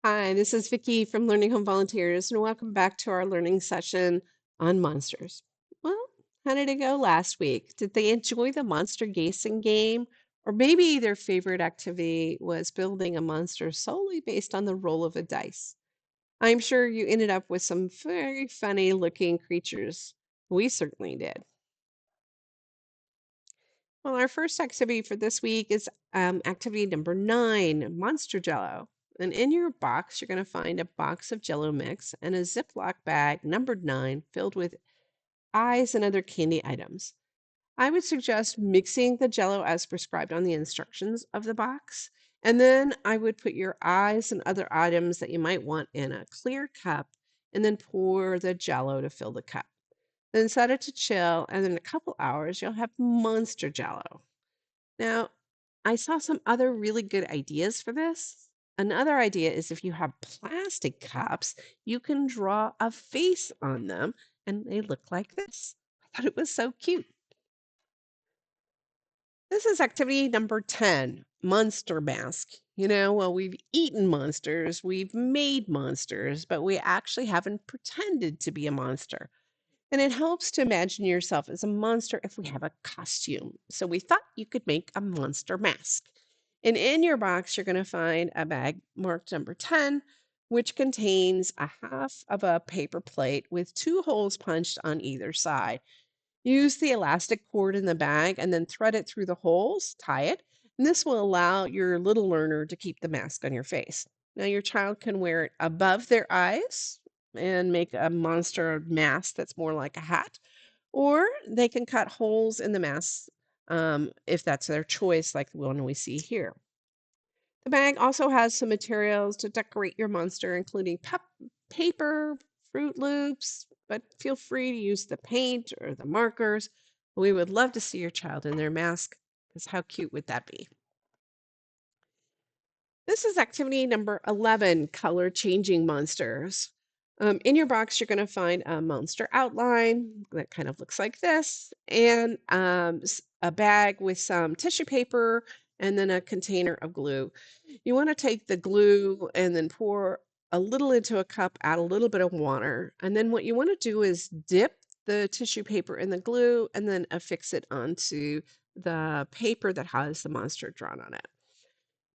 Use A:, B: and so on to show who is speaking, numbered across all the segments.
A: Hi, this is Vicky from Learning Home Volunteers, and welcome back to our learning session on monsters. Well, how did it go last week? Did they enjoy the monster gazing game? Or maybe their favorite activity was building a monster solely based on the roll of a dice. I'm sure you ended up with some very funny looking creatures. We certainly did. Well, our first activity for this week is activity number 9, Monster Jello. And in your box, you're going to find a box of Jello mix and a Ziploc bag numbered 9 filled with eyes and other candy items. I would suggest mixing the Jello as prescribed on the instructions of the box. And then I would put your eyes and other items that you might want in a clear cup and then pour the Jello to fill the cup. Then set it to chill, and in a couple hours, you'll have Monster Jello. Now, I saw some other really good ideas for this. Another idea is if you have plastic cups, you can draw a face on them and they look like this. I thought it was so cute. This is activity number 10, Monster Mask. Well, we've eaten monsters, we've made monsters, but we actually haven't pretended to be a monster. And it helps to imagine yourself as a monster if we have a costume. So we thought you could make a monster mask. And in your box, you're going to find a bag marked number 10, which contains a half of a paper plate with 2 holes punched on either side. Use the elastic cord in the bag and then thread it through the holes, tie it, and this will allow your little learner to keep the mask on your face. Now, your child can wear it above their eyes and make a monster mask that's more like a hat, or they can cut holes in the mask if that's their choice, like the one we see here. The bag also has some materials to decorate your monster, including paper, Fruit Loops, but feel free to use the paint or the markers. We would love to see your child in their mask, because how cute would that be? This is activity number 11, color changing monsters. In your box, you're going to find a monster outline that kind of looks like this, and a bag with some tissue paper, and then a container of glue. You want to take the glue and then pour a little into a cup, add a little bit of water, and then what you want to do is dip the tissue paper in the glue and then affix it onto the paper that has the monster drawn on it.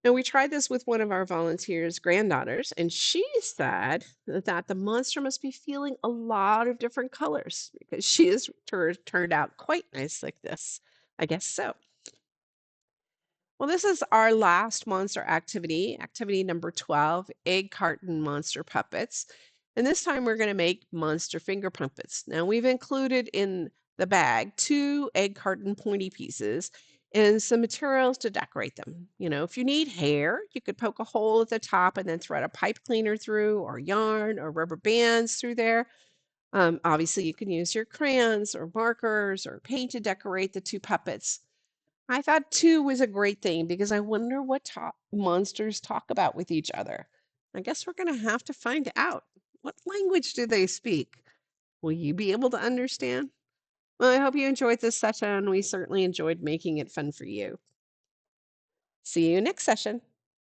A: Now, we tried this with one of our volunteers' granddaughters, and she said that the monster must be feeling a lot of different colors because she has turned out quite nice like this. I guess so. Well, this is our last monster activity, activity number 12, egg carton monster puppets. And this time we're going to make monster finger puppets. Now, we've included in the bag 2 egg carton pointy pieces and some materials to decorate them. If you need hair, you could poke a hole at the top and then thread a pipe cleaner through, or yarn or rubber bands through there. Obviously, you can use your crayons or markers or paint to decorate the 2 puppets. I thought 2 was a great thing because I wonder what monsters talk about with each other. I guess we're going to have to find out. What language do they speak? Will you be able to understand? Well, I hope you enjoyed this session. We certainly enjoyed making it fun for you. See you next session.